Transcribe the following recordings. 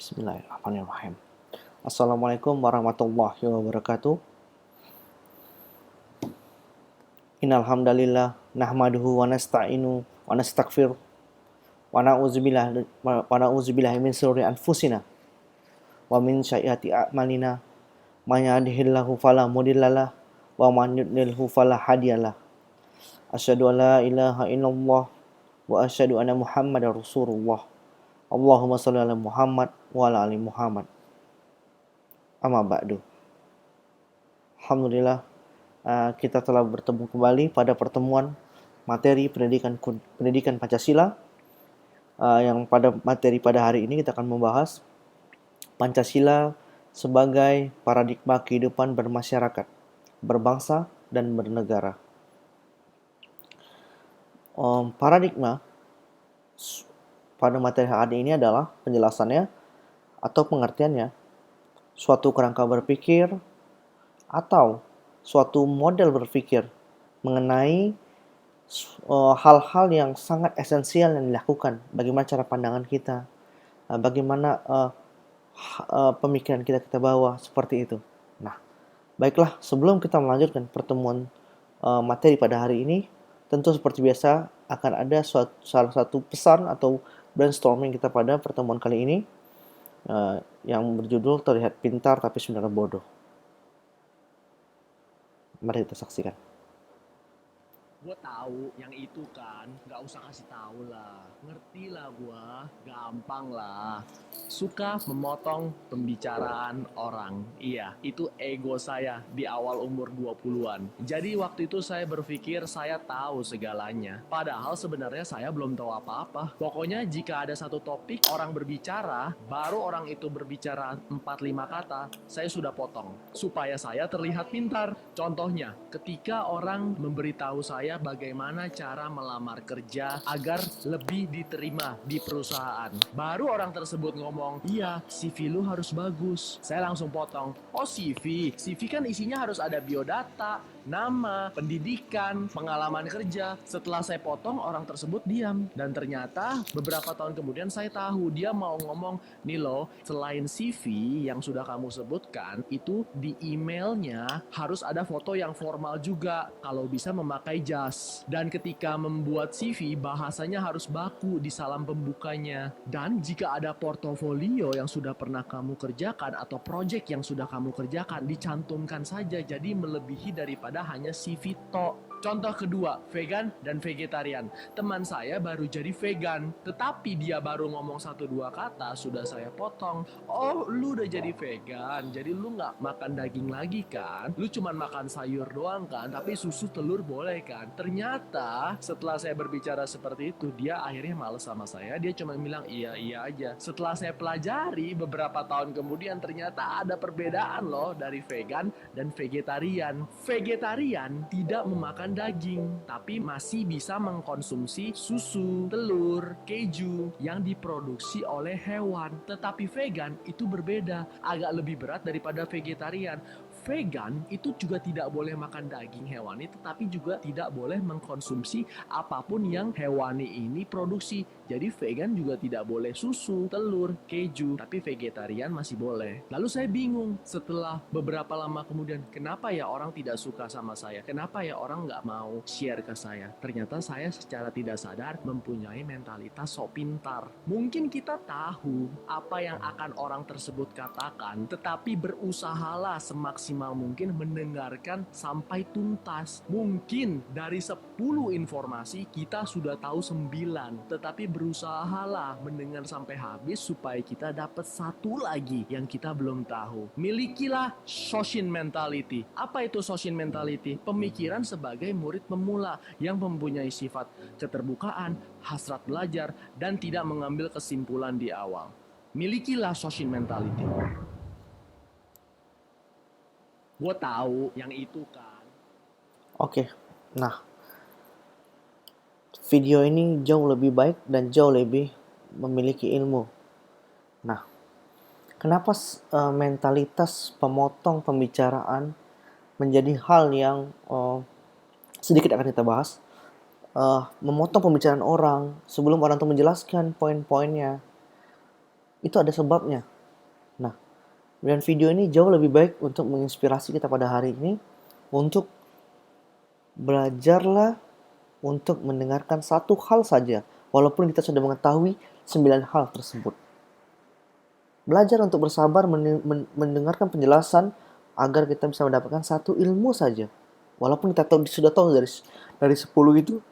Bismillahirrahmanirrahim. Assalamualaikum warahmatullahi wabarakatuh. Innal hamdalillah nahmaduhu wa nasta'inu wa nastaghfir wa na'udzubillahi min shururi anfusina wa min sayyiati a'malina. May yahdihillahu fala mudhillalah wa man yudlilhu fala hadiyalah. Asyhadu an la ilaha illallah wa asyhadu anna Muhammadar Rasulullah. Allahumma shalli ala Muhammad wa ala ali Muhammad. Amma ba'du. Alhamdulillah, kita telah bertemu kembali pada pertemuan materi pendidikan Pancasila, yang pada materi pada hari ini kita akan membahas Pancasila sebagai paradigma kehidupan bermasyarakat, berbangsa, dan bernegara. Paradigma pada materi hari ini adalah penjelasannya atau pengertiannya suatu kerangka berpikir atau suatu model berpikir mengenai hal-hal yang sangat esensial yang dilakukan, bagaimana cara pandangan kita, bagaimana pemikiran kita bawa, seperti itu. Nah, baiklah, sebelum kita melanjutkan pertemuan materi pada hari ini, tentu seperti biasa akan ada salah satu pesan atau brainstorming kita pada pertemuan kali ini, yang berjudul terlihat pintar tapi sebenarnya bodoh. Mari kita saksikan. Gue tahu yang itu kan, nggak usah kasih tahu lah, ngerti lah gue, gampang lah. Suka memotong pembicaraan orang, iya itu ego saya di awal umur 20-an. Jadi waktu itu saya berpikir saya tahu segalanya, padahal sebenarnya saya belum tahu apa-apa. Pokoknya jika ada satu topik orang berbicara, baru orang itu berbicara 4-5 kata, saya sudah potong, supaya saya terlihat pintar. Contohnya, ketika orang memberitahu saya bagaimana cara melamar kerja agar lebih diterima di perusahaan, baru orang tersebut ngomong, iya CV lu harus bagus. Saya langsung potong, oh CV kan isinya harus ada biodata, nama, pendidikan, pengalaman kerja. Setelah saya potong, orang tersebut diam. Dan ternyata beberapa tahun kemudian saya tahu dia mau ngomong, nih loh, selain CV yang sudah kamu sebutkan, itu di emailnya harus ada foto yang formal juga, kalau bisa memakai jas. Dan ketika membuat CV, bahasanya harus baku di salam pembukanya. Dan jika ada portofolio yang sudah pernah kamu kerjakan atau project yang sudah kamu kerjakan, dicantumkan saja, jadi melebihi daripada hanya CV tok. Contoh kedua, vegan dan vegetarian. Teman saya baru jadi vegan, tetapi dia baru ngomong 1-2 kata, sudah saya potong. Oh, lu udah jadi vegan, jadi lu gak makan daging lagi kan? Lu cuma makan sayur doang kan? Tapi susu telur boleh kan? Ternyata setelah saya berbicara seperti itu, dia akhirnya males sama saya. Dia cuma bilang iya aja. Setelah saya pelajari beberapa tahun kemudian, ternyata ada perbedaan loh dari vegan dan vegetarian. Vegetarian tidak memakan daging, tapi masih bisa mengkonsumsi susu, telur, keju yang diproduksi oleh hewan. Tetapi vegan itu berbeda, agak lebih berat daripada vegetarian. Vegan itu juga tidak boleh makan daging hewani, tetapi juga tidak boleh mengkonsumsi apapun yang hewani ini produksi. Jadi vegan juga tidak boleh susu, telur, keju, tapi vegetarian masih boleh. Lalu saya bingung setelah beberapa lama kemudian, kenapa ya orang tidak suka sama saya? Kenapa ya orang nggak mau share ke saya? Ternyata saya secara tidak sadar mempunyai mentalitas sok pintar. Mungkin kita tahu apa yang akan orang tersebut katakan, tetapi berusahalah semaksimal mungkin mendengarkan sampai tuntas. Mungkin dari 10 informasi kita sudah tahu 9, tetapi berusahalah mendengar sampai habis supaya kita dapat satu lagi yang kita belum tahu. Milikilah Shoshin mentality. Apa itu Shoshin mentality? Pemikiran sebagai murid pemula yang mempunyai sifat keterbukaan, hasrat belajar, dan tidak mengambil kesimpulan di awal. Milikilah Shoshin mentality. Gue tahu yang itu kan. Oke, nah, video ini jauh lebih baik dan jauh lebih memiliki ilmu. Nah, kenapa mentalitas pemotong pembicaraan menjadi hal yang sedikit akan kita bahas? Memotong pembicaraan orang sebelum orang itu menjelaskan poin-poinnya, itu ada sebabnya. Dan video ini jauh lebih baik untuk menginspirasi kita pada hari ini untuk belajarlah untuk mendengarkan satu hal saja, walaupun kita sudah mengetahui 9 hal tersebut. Belajar untuk bersabar mendengarkan penjelasan agar kita bisa mendapatkan satu ilmu saja. Walaupun kita sudah tahu dari 10 itu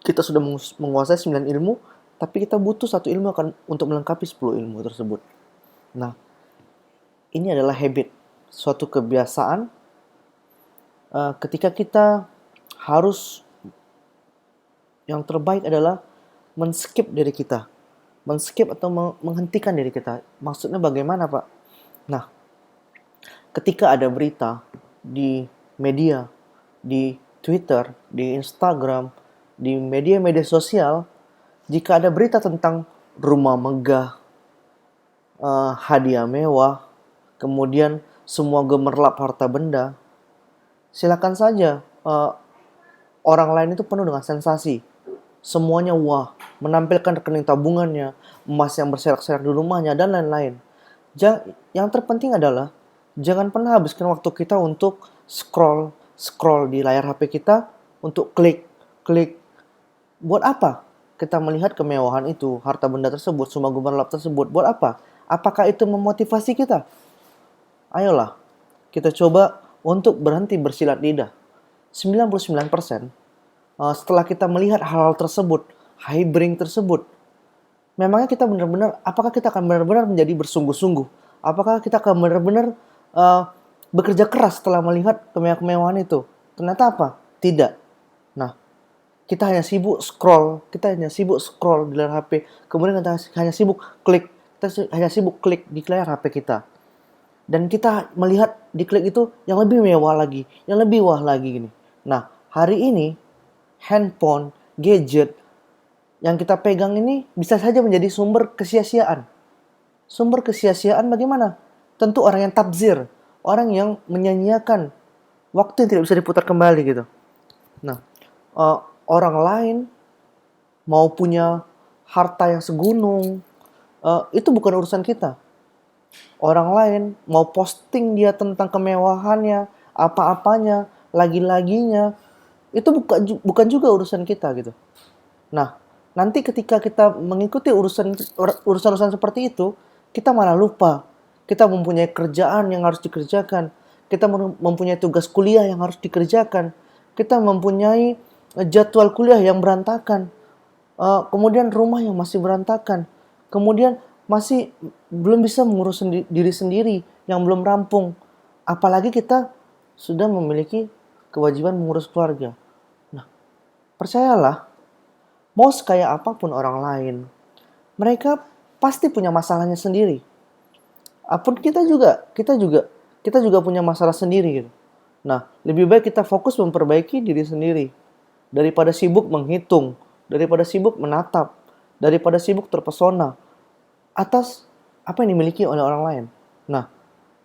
kita sudah menguasai 9 ilmu, tapi kita butuh satu ilmu untuk melengkapi 10 ilmu tersebut. Nah, ini adalah habit, suatu kebiasaan ketika kita harus, yang terbaik adalah men-skip diri kita. Men-skip atau menghentikan diri kita. Maksudnya bagaimana, Pak? Nah, ketika ada berita di media, di Twitter, di Instagram, di media-media sosial, jika ada berita tentang rumah megah, hadiah mewah, kemudian semua gemerlap harta benda, silakan saja orang lain itu penuh dengan sensasi. Semuanya wah, menampilkan rekening tabungannya, emas yang berserak-serak di rumahnya, dan lain-lain. Yang terpenting adalah jangan pernah habiskan waktu kita untuk scroll di layar HP kita, untuk klik. Buat apa kita melihat kemewahan itu, harta benda tersebut, semua gemerlap tersebut? Buat apa? Apakah itu memotivasi kita? Ayolah, kita coba untuk berhenti bersilat lidah. 99% setelah kita melihat hal-hal tersebut, high-brain tersebut, memangnya apakah kita akan benar-benar menjadi bersungguh-sungguh? Apakah kita akan benar-benar bekerja keras setelah melihat kemewahan itu? Ternyata apa? Tidak. Nah, kita hanya sibuk scroll di layar HP, kemudian kita hanya sibuk klik di layar HP kita. Dan kita melihat di klik itu yang lebih mewah lagi, yang lebih wah lagi gini. Nah, hari ini handphone, gadget yang kita pegang ini bisa saja menjadi sumber kesia-siaan. Sumber kesia-siaan bagaimana? Tentu orang yang tabzir, orang yang menyanyiakan waktu yang tidak bisa diputar kembali gitu. Nah, orang lain mau punya harta yang segunung, itu bukan urusan kita. Orang lain mau posting dia tentang kemewahannya, apa-apanya, lagi-laginya, itu bukan juga urusan kita gitu. Nah, nanti ketika kita mengikuti urusan seperti itu, kita malah lupa. Kita mempunyai kerjaan yang harus dikerjakan. Kita mempunyai tugas kuliah yang harus dikerjakan. Kita mempunyai jadwal kuliah yang berantakan. Kemudian rumah yang masih berantakan. Kemudian masih belum bisa mengurus diri sendiri yang belum rampung. Apalagi kita sudah memiliki kewajiban mengurus keluarga. Nah, percayalah, mau sekaya apapun orang lain, mereka pasti punya masalahnya sendiri. Kita juga punya masalah sendiri gitu. Nah, lebih baik kita fokus memperbaiki diri sendiri daripada sibuk menghitung, daripada sibuk menatap, daripada sibuk terpesona atas apa yang dimiliki oleh orang lain. Nah,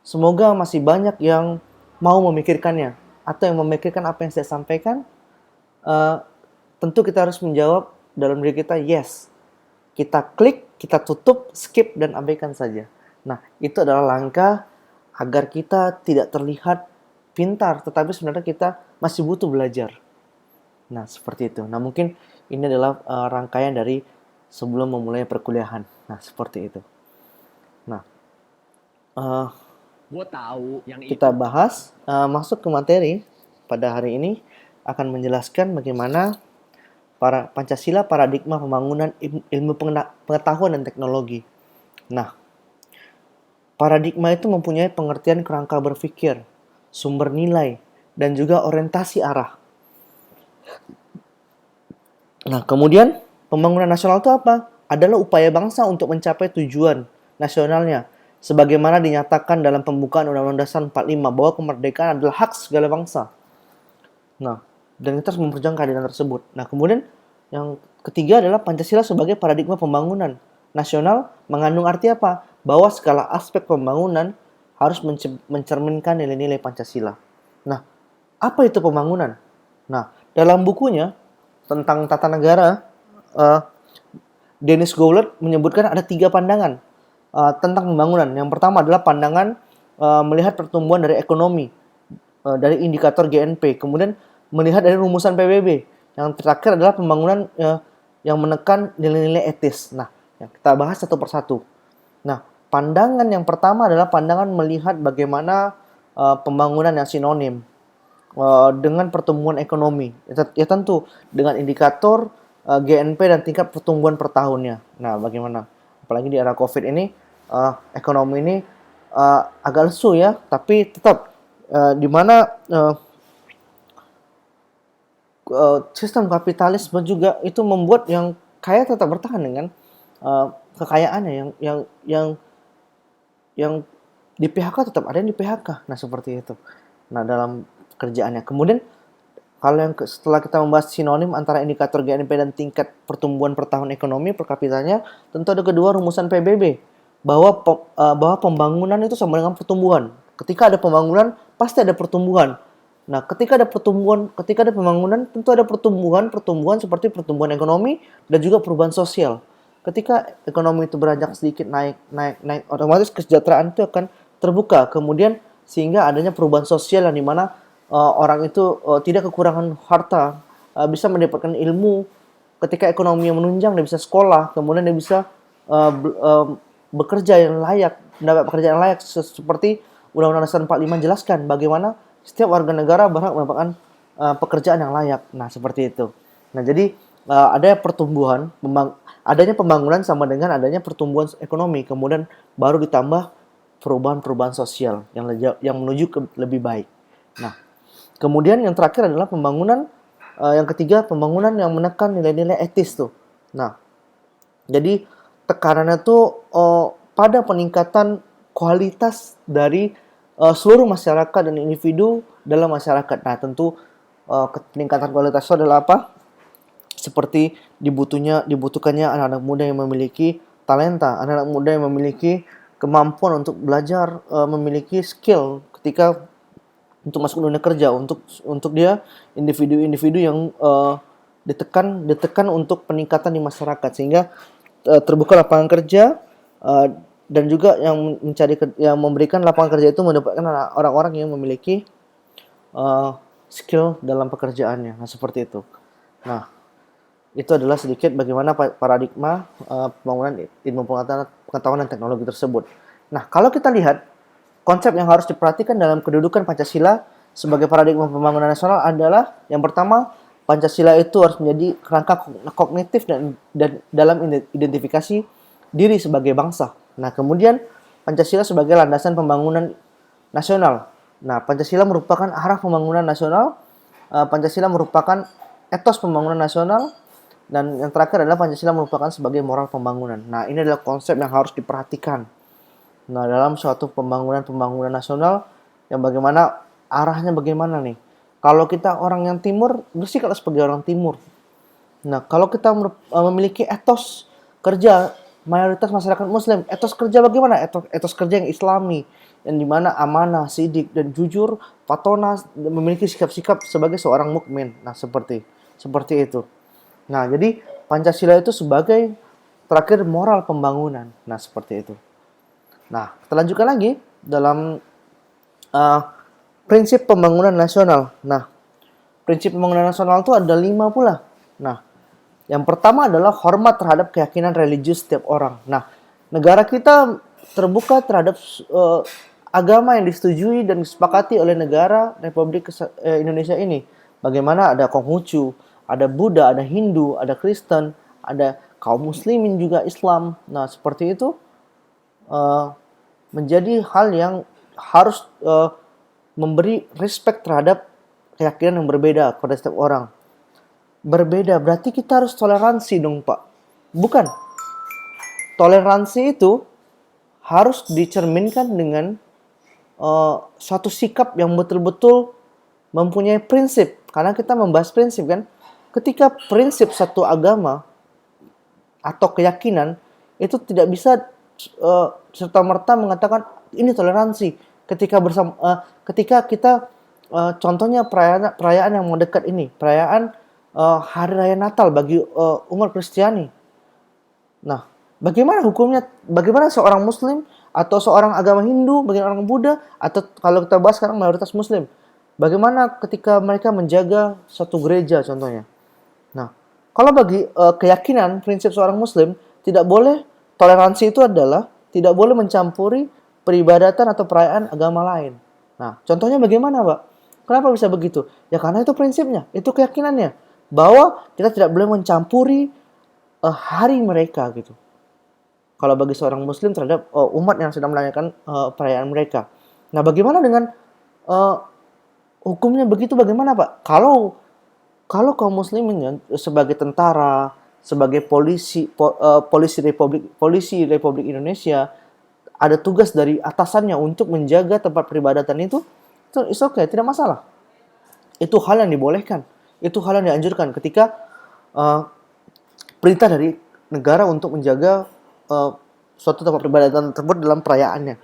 semoga masih banyak yang mau memikirkannya atau yang memikirkan apa yang saya sampaikan. Tentu kita harus menjawab dalam diri kita, yes. Kita klik, kita tutup, skip, dan abaikan saja. Nah, itu adalah langkah agar kita tidak terlihat pintar, tetapi sebenarnya kita masih butuh belajar. Nah, seperti itu. Nah, mungkin ini adalah rangkaian dari sebelum memulai perkuliahan. Nah, seperti itu. Nah, Gue tahu yang kita itu. bahas masuk ke materi pada hari ini akan menjelaskan bagaimana Pancasila paradigma pembangunan ilmu pengetahuan dan teknologi. Nah, paradigma itu mempunyai pengertian kerangka berpikir, sumber nilai, dan juga orientasi arah. Nah, kemudian pembangunan nasional itu apa? Adalah upaya bangsa untuk mencapai tujuan nasionalnya, sebagaimana dinyatakan dalam pembukaan Undang-Undang Dasar 45 bahwa kemerdekaan adalah hak segala bangsa. Nah, dan kita harus memperjuangkan keadilan tersebut. Nah, kemudian yang ketiga adalah Pancasila sebagai paradigma pembangunan nasional mengandung arti apa? Bahwa segala aspek pembangunan harus mencerminkan nilai-nilai Pancasila. Nah, apa itu pembangunan? Nah, dalam bukunya tentang tata negara, Dennis Gowland menyebutkan ada 3 pandangan tentang pembangunan. Yang pertama adalah pandangan melihat pertumbuhan dari ekonomi, dari indikator GNP, kemudian melihat dari rumusan PBB. Yang terakhir adalah pembangunan yang menekan nilai-nilai etis. Nah, yang kita bahas satu persatu. Nah, pandangan yang pertama adalah pandangan melihat bagaimana pembangunan yang sinonim dengan pertumbuhan ekonomi. Ya tentu dengan indikator GNP dan tingkat pertumbuhan per tahunnya. Nah, bagaimana? Apalagi di era COVID ini, ekonomi ini agak lesu ya, tapi tetap di mana sistem kapitalisme juga itu membuat yang kaya tetap bertahan dengan kekayaannya, yang di PHK tetap ada yang di PHK. Nah, seperti itu. Nah, dalam kerjaannya. Kemudian kalau yang setelah kita membahas sinonim antara indikator GNP dan tingkat pertumbuhan per tahun ekonomi per kapitanya, tentu ada kedua rumusan PBB bahwa pembangunan itu sama dengan pertumbuhan. Ketika ada pembangunan, pasti ada pertumbuhan. Nah, ketika ada pembangunan, tentu ada pertumbuhan seperti pertumbuhan ekonomi dan juga perubahan sosial. Ketika ekonomi itu beranjak sedikit naik, otomatis kesejahteraan itu akan terbuka. Kemudian sehingga adanya perubahan sosial yang dimana orang itu tidak kekurangan harta, bisa mendapatkan ilmu. Ketika ekonomi yang menunjang, dia bisa sekolah, kemudian dia bisa bekerja yang layak, mendapat pekerjaan yang layak seperti Undang-Undang Dasar 45 jelaskan bagaimana setiap warga negara berhak mendapatkan pekerjaan yang layak. Nah, seperti itu. Nah, jadi ada pertumbuhan, adanya pembangunan sama dengan adanya pertumbuhan ekonomi, kemudian baru ditambah perubahan-perubahan sosial yang menuju ke lebih baik. Nah, kemudian yang terakhir adalah pembangunan yang ketiga, pembangunan yang menekan nilai-nilai etis tuh. Nah, jadi tekanannya tuh pada peningkatan kualitas dari seluruh masyarakat dan individu dalam masyarakat. Nah, tentu peningkatan kualitas itu adalah apa? Seperti dibutuhkannya anak-anak muda yang memiliki talenta, anak-anak muda yang memiliki kemampuan untuk belajar, memiliki skill ketika untuk masuk ke dunia kerja, untuk dia individu-individu yang ditekan untuk peningkatan di masyarakat sehingga terbuka lapangan kerja, dan juga yang memberikan lapangan kerja itu mendapatkan orang-orang yang memiliki skill dalam pekerjaannya. Nah, seperti itu. Nah, itu adalah sedikit bagaimana paradigma pembangunan ilmu pengetahuan dan teknologi tersebut. Nah, kalau kita lihat konsep yang harus diperhatikan dalam kedudukan Pancasila sebagai paradigma pembangunan nasional adalah yang pertama, Pancasila itu harus menjadi kerangka kognitif dan dalam identifikasi diri sebagai bangsa. Nah, kemudian Pancasila sebagai landasan pembangunan nasional. Nah, Pancasila merupakan arah pembangunan nasional. Pancasila merupakan etos pembangunan nasional. Dan yang terakhir adalah Pancasila merupakan sebagai moral pembangunan. Nah, ini adalah konsep yang harus diperhatikan. Nah, dalam suatu pembangunan nasional yang bagaimana arahnya bagaimana nih. Kalau kita orang yang timur, bersikaplah sebagai orang timur. Nah, kalau kita memiliki etos kerja, mayoritas masyarakat muslim, etos kerja bagaimana? Etos kerja yang islami, yang dimana amanah, sidik, dan jujur, patona, memiliki sikap-sikap sebagai seorang mukmin. Nah, seperti itu. Nah, jadi Pancasila itu sebagai terakhir moral pembangunan. Nah, seperti itu. Nah, kita lanjutkan lagi dalam prinsip pembangunan nasional. Nah, prinsip pembangunan nasional itu ada 5 pula. Nah, yang pertama adalah hormat terhadap keyakinan religius setiap orang. Nah, negara kita terbuka terhadap agama yang disetujui dan disepakati oleh negara Republik Indonesia ini. Bagaimana ada Konghucu, ada Buddha, ada Hindu, ada Kristen, ada kaum muslimin juga Islam. Nah, seperti itu menjadi hal yang harus memberi respect terhadap keyakinan yang berbeda kepada setiap orang. Berbeda berarti kita harus toleransi dong, Pak. Bukan. Toleransi itu harus dicerminkan dengan suatu sikap yang betul-betul mempunyai prinsip. Karena kita membahas prinsip kan. Ketika prinsip satu agama atau keyakinan itu tidak bisa serta-merta mengatakan ini toleransi. Ketika kita contohnya perayaan yang mendekat ini, perayaan Hari Raya Natal bagi umat Kristiani. Nah, bagaimana hukumnya? Bagaimana seorang Muslim atau seorang agama Hindu, bagaimana orang Buddha, atau kalau kita bahas sekarang mayoritas Muslim. Bagaimana ketika mereka menjaga satu gereja contohnya. Nah, kalau bagi keyakinan prinsip seorang Muslim, tidak boleh, toleransi itu adalah tidak boleh mencampuri peribadatan atau perayaan agama lain. Nah, contohnya bagaimana, Pak? Kenapa bisa begitu? Ya karena itu prinsipnya, itu keyakinannya, bahwa kita tidak boleh mencampuri hari mereka gitu. Kalau bagi seorang Muslim terhadap umat yang sedang merayakan perayaan mereka. Nah, bagaimana dengan uh, hukumnya begitu? Bagaimana, Pak? Kalau kaum muslimin ya, sebagai tentara, sebagai polisi Republik Indonesia, ada tugas dari atasannya untuk menjaga tempat peribadatan itu it's okay, tidak masalah. Itu hal yang dibolehkan. Itu hal yang dianjurkan ketika uh, perintah dari negara untuk menjaga suatu tempat peribadatan tersebut dalam perayaannya.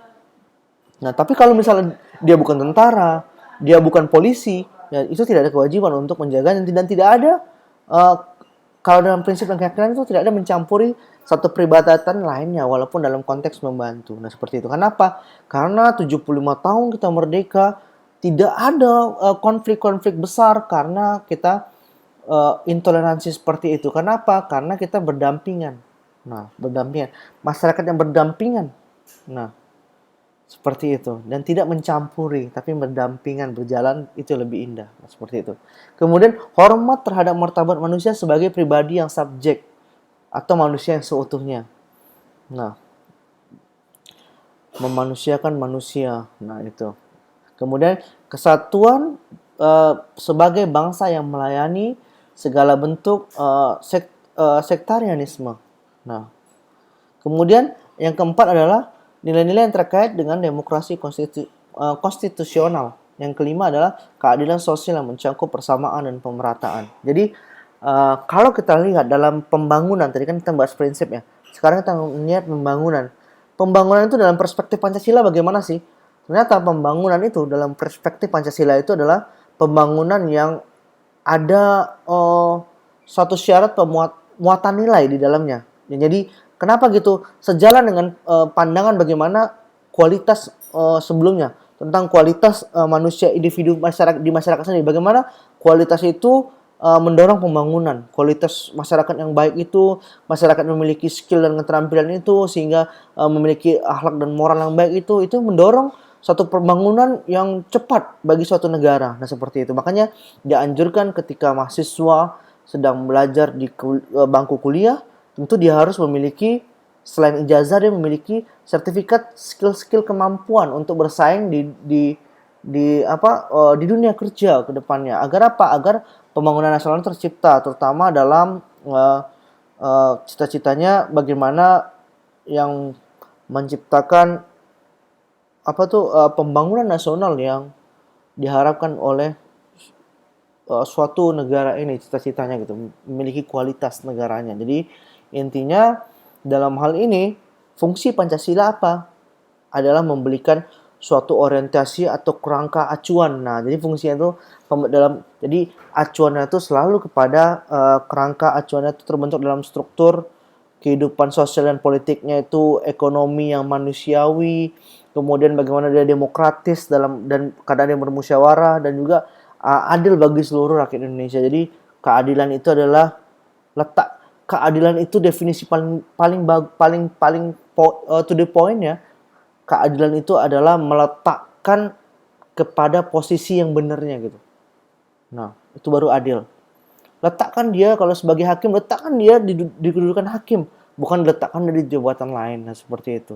Nah, tapi kalau misalnya dia bukan tentara, dia bukan polisi, ya itu tidak ada kewajiban untuk menjaga, dan tidak ada uh, kalau dalam prinsip dan keyakinan itu tidak ada mencampuri satu peribadatan lainnya walaupun dalam konteks membantu. Nah, seperti itu. Kenapa? Karena 75 tahun kita merdeka, tidak ada konflik-konflik besar karena kita intoleransi seperti itu. Kenapa? Karena kita berdampingan. Nah, berdampingan. Masyarakat yang berdampingan. Nah, seperti itu, dan tidak mencampuri tapi berdampingan berjalan, itu lebih indah. Nah, seperti itu. Kemudian hormat terhadap martabat manusia sebagai pribadi yang subjek atau manusia yang seutuhnya. Nah, memanusiakan manusia. Nah, itu. Kemudian kesatuan sebagai bangsa yang melayani segala bentuk sektarianisme. Nah, kemudian yang keempat adalah nilai-nilai yang terkait dengan demokrasi konstitusional. Yang kelima adalah keadilan sosial yang mencakup persamaan dan pemerataan. Jadi kalau kita lihat dalam pembangunan, tadi kan kita bahas prinsip ya. Sekarang kita melihat pembangunan. Pembangunan itu dalam perspektif Pancasila bagaimana sih? Ternyata pembangunan itu dalam perspektif Pancasila itu adalah pembangunan yang ada suatu syarat muatan nilai di dalamnya. Ya, jadi kenapa gitu? Sejalan dengan pandangan bagaimana kualitas sebelumnya tentang kualitas manusia, individu masyarakat di masyarakat sendiri. Bagaimana kualitas itu mendorong pembangunan. Kualitas masyarakat yang baik itu, masyarakat memiliki skill dan keterampilan itu sehingga memiliki akhlak dan moral yang baik itu mendorong suatu pembangunan yang cepat bagi suatu negara. Nah, seperti itu. Makanya dianjurkan ketika mahasiswa sedang belajar di bangku kuliah, tentu dia harus memiliki, selain ijazah, dia memiliki sertifikat skill-skill kemampuan untuk bersaing di dunia kerja ke depannya. Agar apa? Agar pembangunan nasional tercipta, terutama dalam cita-citanya bagaimana yang menciptakan pembangunan nasional yang diharapkan oleh suatu negara ini, cita-citanya gitu, memiliki kualitas negaranya. Jadi intinya dalam hal ini fungsi Pancasila apa? Adalah memberikan suatu orientasi atau kerangka acuan. Nah, jadi fungsinya itu jadi acuannya itu selalu kepada kerangka acuannya itu terbentuk dalam struktur kehidupan sosial dan politiknya itu ekonomi yang manusiawi, kemudian bagaimana dia demokratis dan kadang dia bermusyawarah, dan juga adil bagi seluruh rakyat Indonesia. Jadi keadilan itu adalah keadilan itu definisi paling to the point ya. Keadilan itu adalah meletakkan kepada posisi yang benarnya gitu. Nah, itu baru adil. Letakkan dia, kalau sebagai hakim, letakkan dia di kedudukan hakim, bukan letakkan dia di jabatan lain. Nah, seperti itu.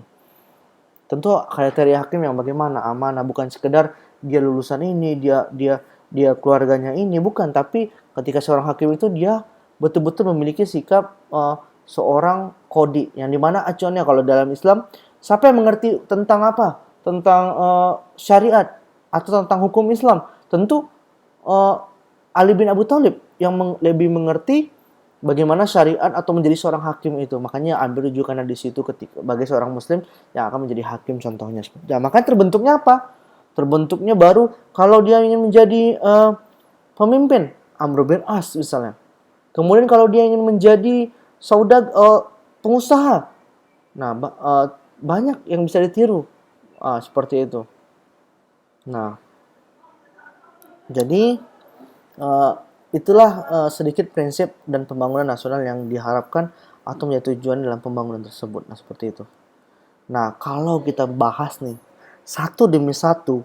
Tentu kriteria hakim yang bagaimana, amanah, bukan sekedar dia lulusan ini, dia keluarganya ini, bukan. Tapi ketika seorang hakim itu dia betul-betul memiliki sikap seorang kodi, yang dimana acuannya kalau dalam Islam, siapa yang mengerti tentang apa? Tentang syariat atau tentang hukum Islam? Tentu Ali bin Abi Thalib yang lebih mengerti bagaimana syariat atau menjadi seorang hakim itu. Makanya ambil rujukannya di situ ketika bagi seorang muslim yang akan menjadi hakim contohnya. Nah, makanya terbentuknya apa? Terbentuknya baru kalau dia ingin menjadi pemimpin, Amr bin As misalnya. Kemudian kalau dia ingin menjadi pengusaha. Nah, banyak yang bisa ditiru. Seperti itu. Nah, jadi eh, itulah sedikit prinsip dan pembangunan nasional yang diharapkan atau menjadi tujuan dalam pembangunan tersebut. Nah, seperti itu. Nah, kalau kita bahas nih, satu demi satu,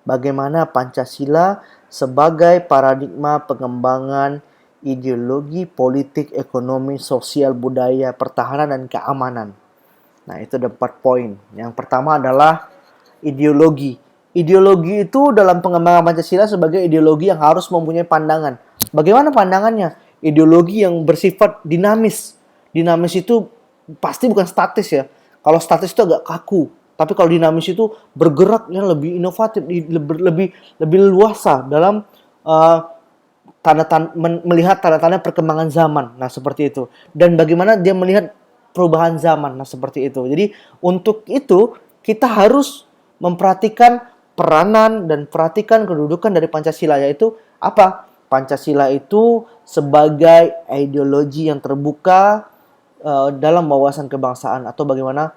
bagaimana Pancasila sebagai paradigma pengembangan ideologi politik, ekonomi, sosial, budaya, pertahanan, dan keamanan. Nah, itu ada 4 poin. Yang pertama adalah ideologi. Ideologi itu dalam pengembangan Pancasila sebagai ideologi yang harus mempunyai pandangan. Bagaimana pandangannya? Ideologi yang bersifat dinamis. Dinamis itu pasti bukan statis ya. Kalau statis itu agak kaku. Tapi kalau dinamis itu bergeraknya lebih inovatif, lebih luasa dalam uh, melihat tanda-tanda perkembangan zaman. Nah, seperti itu. Dan bagaimana dia melihat perubahan zaman. Nah, seperti itu. Jadi, untuk itu kita harus memperhatikan peranan dan perhatikan kedudukan dari Pancasila, yaitu apa? Pancasila itu sebagai ideologi yang terbuka dalam wawasan kebangsaan atau bagaimana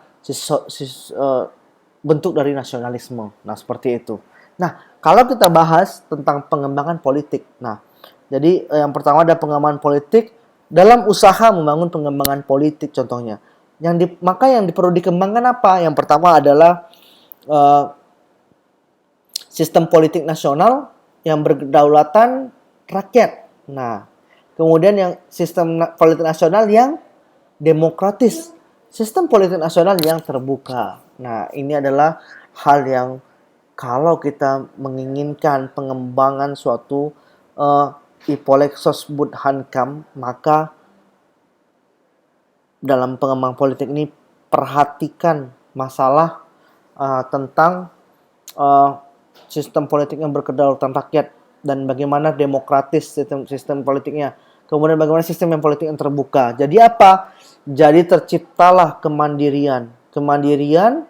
bentuk dari nasionalisme. Nah, seperti itu. Nah, kalau kita bahas tentang pengembangan politik. Nah, jadi yang pertama ada pengembangan politik dalam usaha membangun pengembangan politik contohnya. Maka yang perlu dikembangkan apa? Yang pertama adalah uh, sistem politik nasional yang berkedaulatan rakyat. Nah, kemudian yang sistem politik nasional yang demokratis, sistem politik nasional yang terbuka. Nah, ini adalah hal yang kalau kita menginginkan pengembangan suatu Ipolexos Budhankam, maka dalam pengembangan politik ini perhatikan masalah tentang sistem politik yang berkedaulatan rakyat dan bagaimana demokratis sistem politiknya. Kemudian bagaimana sistem yang politik yang terbuka. Jadi apa? Jadi terciptalah kemandirian. Kemandirian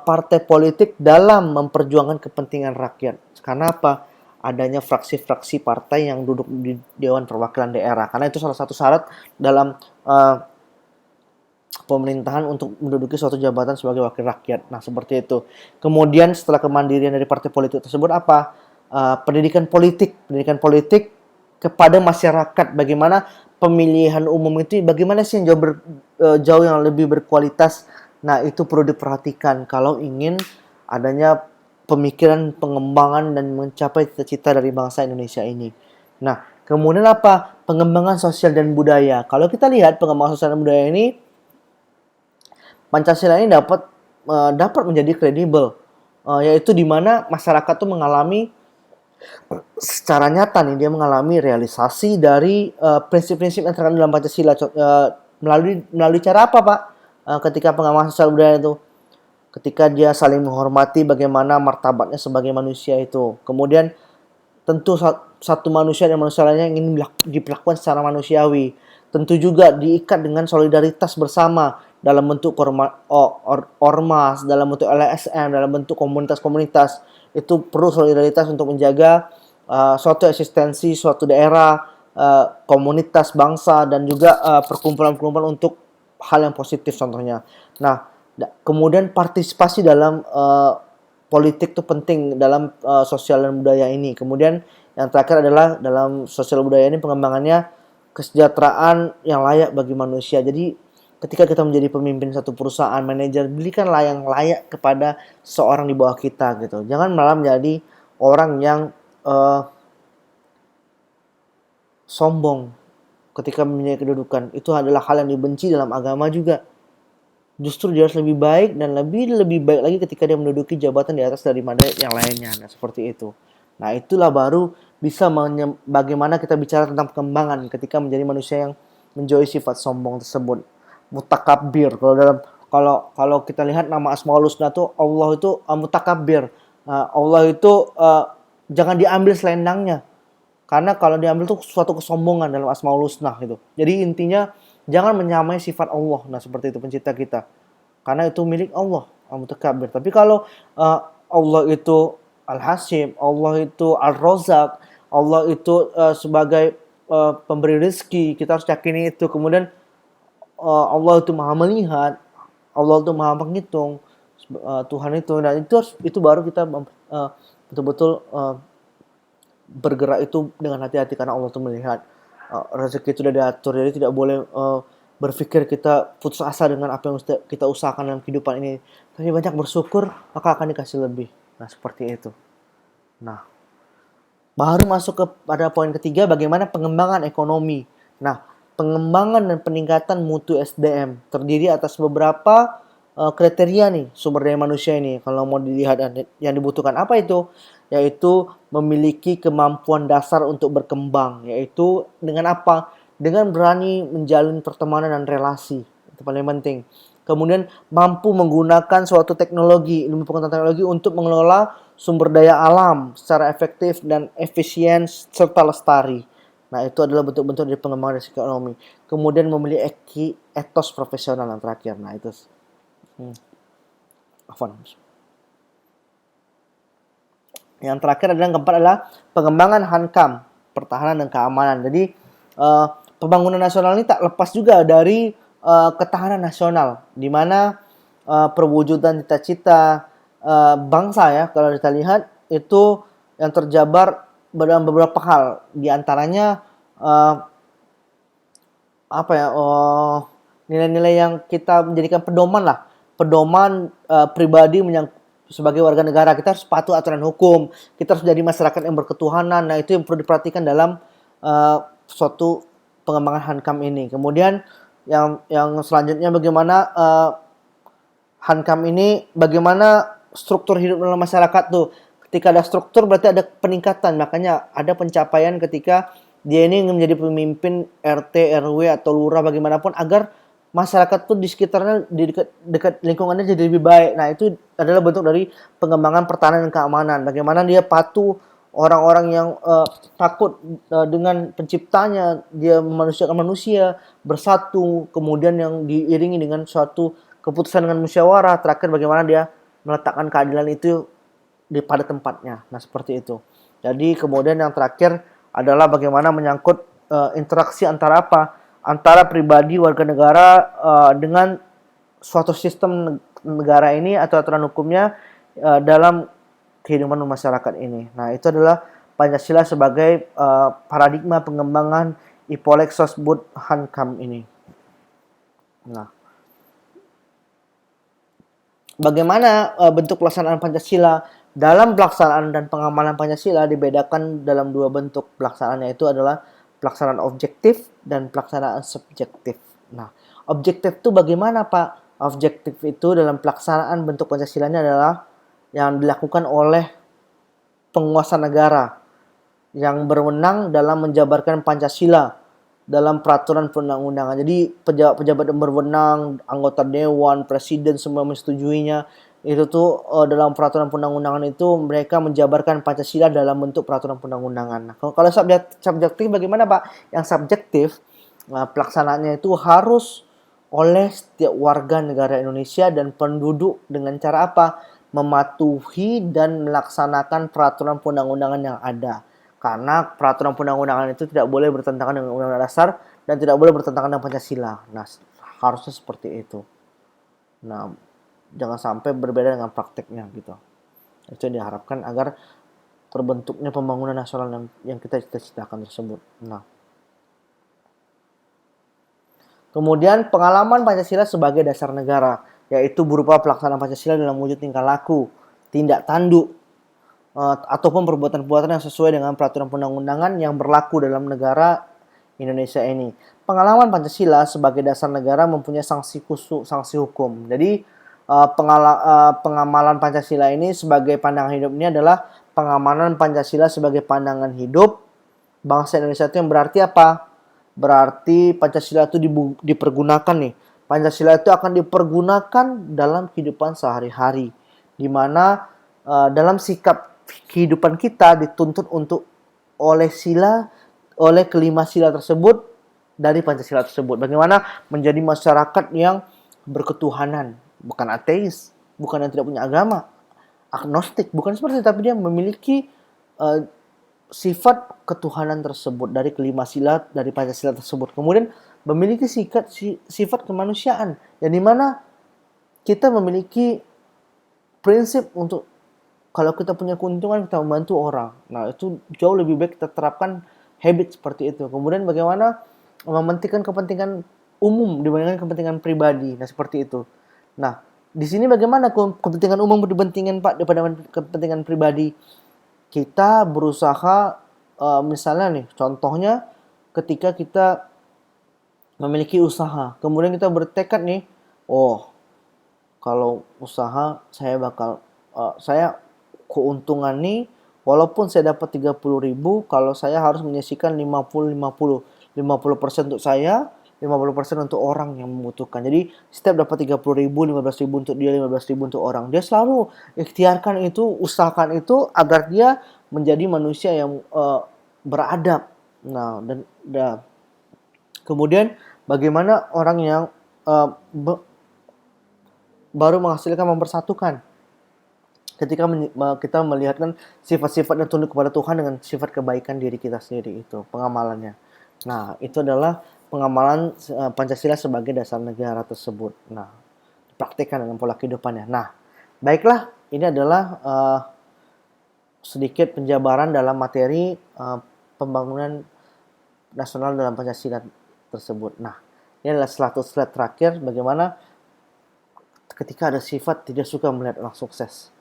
partai politik dalam memperjuangkan kepentingan rakyat. Karena apa? Adanya fraksi-fraksi partai yang duduk di Dewan Perwakilan Daerah. Karena itu salah satu syarat dalam pemerintahan untuk menduduki suatu jabatan sebagai wakil rakyat. Nah, seperti itu. Kemudian setelah kemandirian dari partai politik tersebut apa? Pendidikan politik kepada masyarakat. Bagaimana pemilihan umum itu, bagaimana sih yang jauh yang lebih berkualitas. Nah, itu perlu diperhatikan kalau ingin adanya pemikiran pengembangan dan mencapai cita-cita dari bangsa Indonesia ini. Nah, kemudian apa? Pengembangan sosial dan budaya. Kalau kita lihat pengembangan sosial dan budaya ini, Pancasila ini dapat menjadi kredibel, yaitu di mana masyarakat tuh mengalami secara nyata nih, dia mengalami realisasi dari prinsip-prinsip yang terkandung dalam Pancasila. Melalui cara apa, Pak? Ketika pengembangan sosial budaya itu, ketika dia saling menghormati bagaimana martabatnya sebagai manusia itu. Kemudian tentu satu manusia dan manusia lainnya ingin diperlakukan secara manusiawi. Tentu juga diikat dengan solidaritas bersama dalam bentuk ormas, dalam bentuk LSM, dalam bentuk komunitas-komunitas. Itu perlu solidaritas untuk menjaga suatu eksistensi, suatu daerah, komunitas, bangsa, dan juga perkumpulan-perkumpulan untuk hal yang positif contohnya. Nah, kemudian partisipasi dalam politik itu penting dalam sosial dan budaya ini. Kemudian yang terakhir adalah dalam sosial budaya ini pengembangannya kesejahteraan yang layak bagi manusia. Jadi ketika kita menjadi pemimpin satu perusahaan, manajer, berikanlah yang layak kepada seorang di bawah kita gitu. Jangan malah menjadi orang yang sombong ketika mempunyai kedudukan. Itu adalah hal yang dibenci dalam agama juga. Justru dia harus lebih baik dan lebih baik lagi ketika dia menduduki jabatan di atas daripada yang lainnya. Nah, seperti itu. Nah, itulah baru bisa bagaimana kita bicara tentang perkembangan ketika menjadi manusia yang menjauhi sifat sombong tersebut. Mutakabbir. Kalau kita lihat nama Asmaul Husna tuh, Allah itu mutakabbir. Allah itu jangan diambil selendangnya. Karena kalau diambil tuh suatu kesombongan dalam Asmaul Husna gitu. Jadi intinya jangan menyamai sifat Allah. Nah, seperti itu pencipta kita. Karena itu milik Allah, Al-Mutakabbir. Tapi kalau Allah itu Al-Hasim, Allah itu Al-Razak, Allah itu sebagai pemberi rezeki, kita harus yakini itu. Kemudian Allah itu Maha melihat. Allah itu Maha Penghitung, Tuhan itu. Nah, itu baru kita betul-betul bergerak itu dengan hati-hati, karena Allah itu melihat rezeki itu sudah diatur. Jadi tidak boleh berpikir kita putus asa dengan apa yang kita usahakan dalam kehidupan ini, tapi banyak bersyukur, maka akan dikasih lebih. Nah, seperti itu. Nah, baru masuk pada poin ketiga, bagaimana pengembangan ekonomi. Nah, pengembangan dan peningkatan mutu SDM terdiri atas beberapa kriteria nih, sumber daya manusia ini. Kalau mau dilihat yang dibutuhkan apa itu? Yaitu memiliki kemampuan dasar untuk berkembang. Yaitu dengan apa? Dengan berani menjalin pertemanan dan relasi. Itu paling penting. Kemudian mampu menggunakan suatu teknologi, ilmu pengetahuan teknologi untuk mengelola sumber daya alam secara efektif dan efisien serta lestari. Nah, itu adalah bentuk-bentuk dari pengembangan dari ekonomi. Kemudian memiliki etos profesional yang terakhir. Nah, itu Afwan. Yang terakhir adalah yang keempat adalah pengembangan hankam, pertahanan dan keamanan. Jadi pembangunan nasional ini tak lepas juga dari ketahanan nasional, di mana perwujudan cita-cita bangsa ya, kalau kita lihat itu yang terjabar dalam beberapa hal, di antaranya nilai-nilai yang kita menjadikan pedoman pribadi sebagai warga negara. Kita harus patuh aturan hukum, kita harus jadi masyarakat yang berketuhanan. Nah, itu yang perlu diperhatikan dalam suatu pengembangan hankam ini. Kemudian yang selanjutnya, bagaimana hankam ini, bagaimana struktur hidup dalam masyarakat tuh. Ketika ada struktur berarti ada peningkatan, makanya ada pencapaian ketika dia ini ingin menjadi pemimpin RT, RW atau lurah bagaimanapun, agar masyarakat tuh di sekitarnya, di dekat lingkungannya jadi lebih baik. Nah, itu adalah bentuk dari pengembangan pertahanan dan keamanan. Bagaimana dia patuh, orang-orang yang takut dengan penciptanya, dia memanusiakan manusia, bersatu, kemudian yang diiringi dengan suatu keputusan dengan musyawarah. Terakhir, bagaimana dia meletakkan keadilan itu pada tempatnya. Nah, seperti itu. Jadi kemudian yang terakhir adalah bagaimana menyangkut interaksi antara apa? Antara pribadi warga negara dengan suatu sistem negara ini atau aturan hukumnya dalam kehidupan masyarakat ini. Nah, itu adalah Pancasila sebagai paradigma pengembangan Ipolek Sosbud Hankam ini. Nah, bagaimana bentuk pelaksanaan Pancasila? Dalam pelaksanaan dan pengamalan Pancasila dibedakan dalam dua bentuk pelaksanaan, yaitu adalah pelaksanaan objektif dan pelaksanaan subjektif. Nah, objektif itu bagaimana, Pak? Objektif itu dalam pelaksanaan bentuk Pancasila ini adalah yang dilakukan oleh penguasa negara yang berwenang dalam menjabarkan Pancasila dalam peraturan perundang-undangan. Jadi pejabat-pejabat yang berwenang, anggota dewan, presiden, semua menyetujuinya. Itu tuh dalam peraturan perundang-undangan itu mereka menjabarkan Pancasila dalam bentuk peraturan perundang-undangan. Nah, kalau subjektif bagaimana, Pak? Yang subjektif, pelaksanaannya itu harus oleh setiap warga negara Indonesia dan penduduk dengan cara apa? Mematuhi dan melaksanakan peraturan perundang-undangan yang ada. Karena peraturan perundang-undangan itu tidak boleh bertentangan dengan Undang-Undang Dasar dan tidak boleh bertentangan dengan Pancasila. Nah, harusnya seperti itu. Nah, jangan sampai berbeda dengan prakteknya gitu. Itu yang diharapkan agar terbentuknya pembangunan nasional yang kita cita-citakan tersebut. Nah, kemudian pengalaman Pancasila sebagai dasar negara, yaitu berupa pelaksanaan Pancasila dalam wujud tingkah laku, tindak tanduk, ataupun perbuatan-perbuatan yang sesuai dengan peraturan perundang-undangan yang berlaku dalam negara Indonesia ini. Pengalaman Pancasila sebagai dasar negara mempunyai sanksi hukum. Jadi pengamalan Pancasila ini sebagai pandangan hidup ini adalah pengamalan Pancasila sebagai pandangan hidup bangsa Indonesia itu, yang berarti apa? Berarti Pancasila itu dipergunakan nih. Pancasila itu akan dipergunakan dalam kehidupan sehari-hari, di mana dalam sikap kehidupan kita dituntut untuk oleh kelima sila tersebut dari Pancasila tersebut. Bagaimana menjadi masyarakat yang berketuhanan, bukan ateis, bukan yang tidak punya agama, agnostik, bukan seperti itu, tapi dia memiliki sifat ketuhanan tersebut dari kelima sila dari Pancasila tersebut. Kemudian memiliki sifat kemanusiaan, yang dimana kita memiliki prinsip untuk kalau kita punya keuntungan kita membantu orang. Nah, itu jauh lebih baik kita terapkan habit seperti itu. Kemudian bagaimana mementingkan kepentingan umum dibandingkan kepentingan pribadi. Nah, seperti itu. Nah, di sini bagaimana kepentingan umum dibandingkan Pak daripada kepentingan pribadi? Kita berusaha misalnya nih, contohnya ketika kita memiliki usaha, kemudian kita bertekad nih, oh, kalau usaha saya keuntungan nih walaupun saya dapat 30.000, kalau saya harus menyisihkan 50% untuk saya, 50% untuk orang yang membutuhkan. Jadi setiap dapat 30.000, 15.000 untuk dia, 15.000 untuk orang. Dia selalu ikhtiarkan itu, usahakan itu agar dia menjadi manusia yang beradab. Nah, dan kemudian bagaimana orang yang uh, baru menghasilkan mempersatukan. Ketika kita melihatkan sifat-sifat yang tunduk kepada Tuhan dengan sifat kebaikan diri kita sendiri, itu pengamalannya. Nah, itu adalah pengamalan Pancasila sebagai dasar negara tersebut. Nah, dipraktikkan dalam pola kehidupannya. Nah, baiklah, ini adalah sedikit penjabaran dalam materi pembangunan nasional dalam Pancasila tersebut. Nah, ini adalah slide terakhir bagaimana ketika ada sifat tidak suka melihat orang sukses.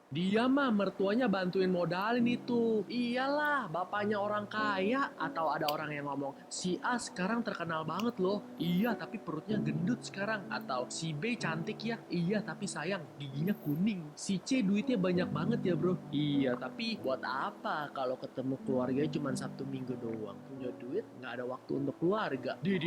Dia mah mertuanya bantuin modalin itu. Iyalah, bapaknya orang kaya. Atau ada orang yang ngomong, si A sekarang terkenal banget loh. Iya, tapi perutnya gendut sekarang. Atau si B cantik ya. Iya, tapi sayang, giginya kuning. Si C duitnya banyak banget ya bro. Iya, tapi buat apa kalau ketemu keluarga cuma Sabtu Minggu doang? Punya duit, nggak ada waktu untuk keluarga. Di.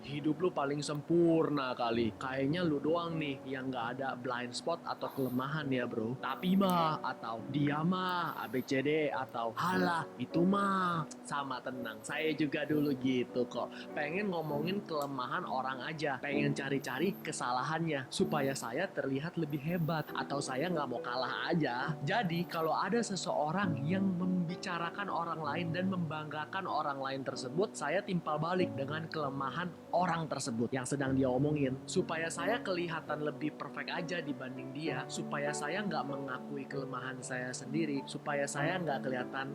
Hidup lu paling sempurna kali. Kayaknya lu doang nih yang nggak ada blind spot atau kelemahan ya bro. Tapi mah, atau dia mah, ABCD, atau halah, itu mah. Sama, tenang, saya juga dulu gitu kok. Pengen ngomongin kelemahan orang aja. Pengen cari-cari kesalahannya. Supaya saya terlihat lebih hebat. Atau saya nggak mau kalah aja. Jadi, kalau ada seseorang yang membicarakan orang lain dan membanggakan orang lain tersebut, saya timpal balik dengan kelemahan orang tersebut yang sedang dia omongin. Supaya saya kelihatan lebih perfect aja dibanding dia. Supaya saya nggak mengakui kelemahan saya sendiri, supaya saya nggak kelihatan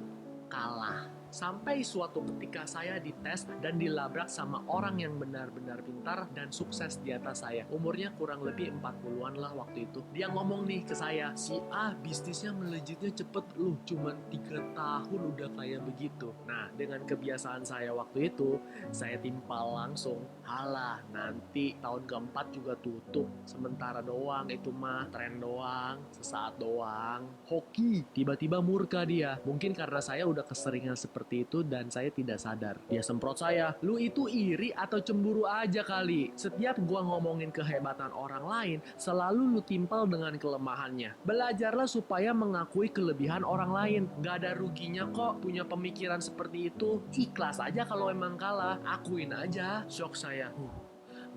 kalah. Sampai suatu ketika saya dites dan dilabrak sama orang yang benar-benar pintar dan sukses di atas saya. Umurnya kurang lebih 40-an lah waktu itu. Dia ngomong nih ke saya, si A bisnisnya melejitnya cepet loh, cuman 3 tahun udah kayak begitu. Nah, dengan kebiasaan saya waktu itu, saya timpal langsung, halah nanti tahun keempat juga tutup, sementara doang itu mah, tren doang, sesaat doang. Hoki, tiba-tiba murka dia. Mungkin karena saya udah keseringan seperti itu dan saya tidak sadar. Dia semprot saya, lu itu iri atau cemburu aja kali. Setiap gua ngomongin kehebatan orang lain, selalu lu timpal dengan kelemahannya. Belajarlah supaya mengakui kelebihan orang lain. Gak ada ruginya kok punya pemikiran seperti itu. Ikhlas aja kalau emang kalah, akuin aja. Shock saya.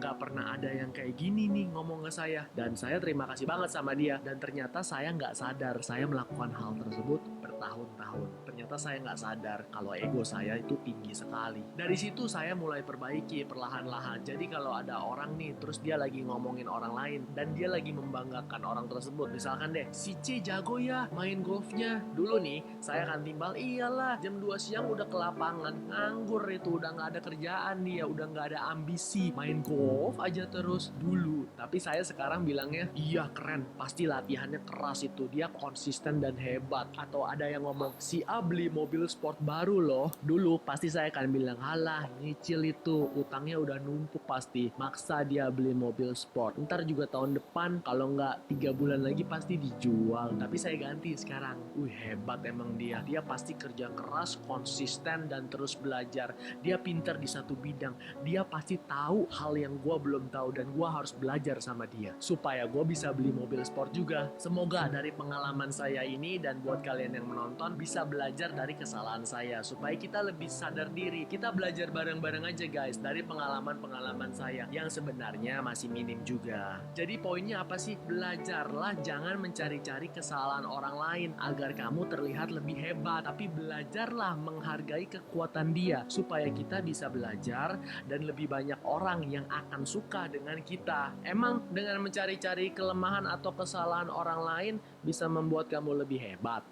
Gak pernah ada yang kayak gini nih ngomong ke saya. Dan saya terima kasih banget sama dia. Dan ternyata saya gak sadar saya melakukan hal tersebut bertahun-tahun. Ternyata saya gak sadar kalau ego saya itu tinggi sekali. Dari situ saya mulai perbaiki perlahan-lahan. Jadi kalau ada orang nih, terus dia lagi ngomongin orang lain, dan dia lagi membanggakan orang tersebut. Misalkan deh, si C jago ya main golfnya. Dulu nih, saya akan timbal, iyalah jam 2 siang udah ke lapangan. Nganggur itu, udah gak ada kerjaan dia, udah gak ada ambisi. Main golf aja terus dulu. Tapi saya sekarang bilangnya, iya keren, pasti latihannya keras itu, dia konsisten dan hebat. Atau ada yang ngomong, si A beli mobil sport baru loh. Dulu pasti saya akan bilang, halah nyicil itu, utangnya udah numpuk pasti, maksa dia beli mobil sport. Ntar juga tahun depan, kalau nggak 3 bulan lagi pasti dijual. Tapi saya ganti sekarang, hebat emang dia pasti kerja keras, konsisten, dan terus belajar. Dia pintar di satu bidang, dia pasti tahu hal yang gue belum tahu, dan gue harus belajar sama dia supaya gue bisa beli mobil sport juga. Semoga dari pengalaman saya ini dan buat kalian yang menonton bisa belajar belajar dari kesalahan saya supaya kita lebih sadar diri. Kita belajar bareng-bareng aja guys dari pengalaman-pengalaman saya yang sebenarnya masih minim juga. Jadi poinnya apa sih? Belajarlah, jangan mencari-cari kesalahan orang lain agar kamu terlihat lebih hebat, tapi belajarlah menghargai kekuatan dia supaya kita bisa belajar dan lebih banyak orang yang akan suka dengan kita. Emang dengan mencari-cari kelemahan atau kesalahan orang lain bisa membuat kamu lebih hebat?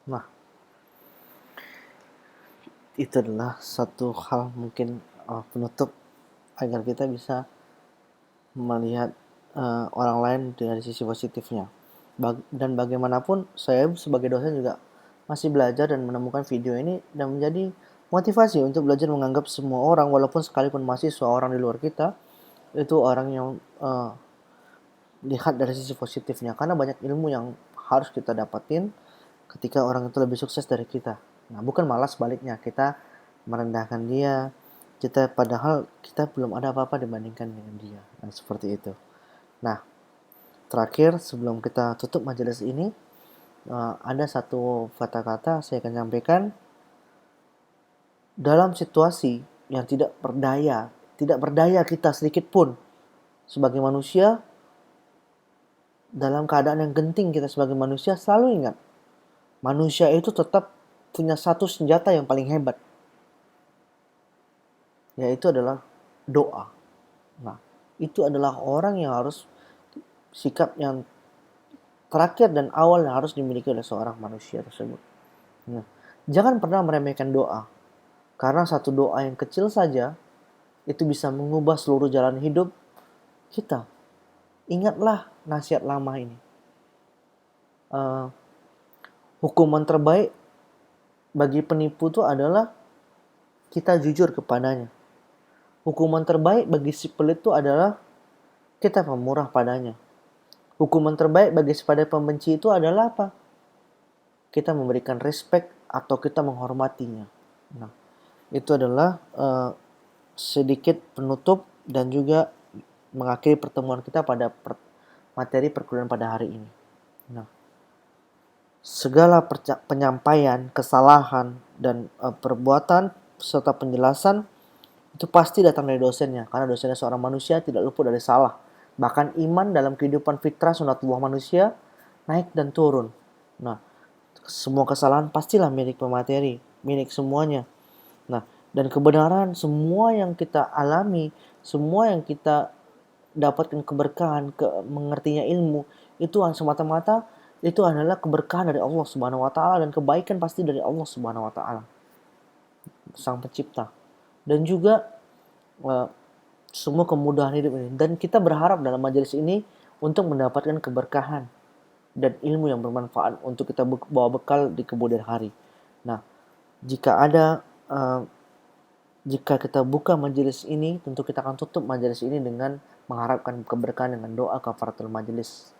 Nah, itu adalah satu hal mungkin penutup agar kita bisa melihat orang lain dari sisi positifnya. Dan bagaimanapun saya sebagai dosen juga masih belajar dan menemukan video ini dan menjadi motivasi untuk belajar menganggap semua orang, walaupun sekalipun mahasiswa, orang di luar kita, itu orang yang lihat dari sisi positifnya. Karena banyak ilmu yang harus kita dapatin ketika orang itu lebih sukses dari kita. Nah, bukan malah sebaliknya, kita merendahkan dia, padahal kita belum ada apa-apa dibandingkan dengan dia. Nah, seperti itu. Nah, terakhir sebelum kita tutup majelis ini, ada satu kata-kata saya akan sampaikan. Dalam situasi yang tidak berdaya kita sedikit pun sebagai manusia, dalam keadaan yang genting kita sebagai manusia, selalu ingat, manusia itu tetap punya satu senjata yang paling hebat, yaitu adalah doa. Nah, itu adalah orang yang harus, sikap yang terakhir dan awal yang harus dimiliki oleh seorang manusia tersebut. Nah, jangan pernah meremehkan doa, karena satu doa yang kecil saja itu bisa mengubah seluruh jalan hidup kita. Ingatlah nasihat lama ini. Hukuman terbaik bagi penipu itu adalah kita jujur kepadanya. Hukuman terbaik bagi si pelit itu adalah kita pemurah padanya. Hukuman terbaik bagi si pembenci itu adalah apa? Kita memberikan respect atau kita menghormatinya. Nah, itu adalah sedikit penutup dan juga mengakhiri pertemuan kita pada materi perkuliahan pada hari ini. Nah, segala penyampaian, kesalahan, dan perbuatan serta penjelasan itu pasti datang dari dosennya, karena dosennya seorang manusia tidak luput dari salah. Bahkan iman dalam kehidupan fitrah sunatullah manusia naik dan turun. Nah, semua kesalahan pastilah milik pemateri, milik semuanya. Nah, dan kebenaran semua yang kita alami, semua yang kita dapatkan keberkahan, mengertinya ilmu, itu semata-mata itu adalah keberkahan dari Allah Subhanahu wa taala, dan kebaikan pasti dari Allah Subhanahu wa taala, Sang Pencipta. Dan juga semua kemudahan hidup ini. Dan kita berharap dalam majelis ini untuk mendapatkan keberkahan dan ilmu yang bermanfaat untuk kita bawa bekal di kemudian hari. Nah, jika kita buka majelis ini, tentu kita akan tutup majelis ini dengan mengharapkan keberkahan dengan doa kafaratul majelis.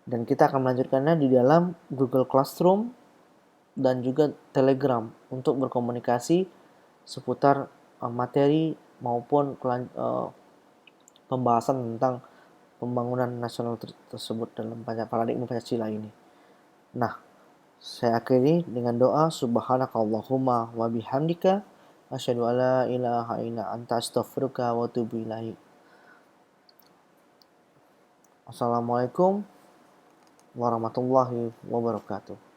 Dan kita akan melanjutkannya di dalam Google Classroom dan juga Telegram untuk berkomunikasi seputar materi maupun pembahasan tentang pembangunan nasional tersebut dalam paradigma Pancasila ini. Nah, saya akhiri dengan doa subhanakallahumma wa bihamdika asyhadu alla ilaha illa anta astaghfiruka wa atubu ilaik. Assalamualaikum warahmatullahi wabarakatuh.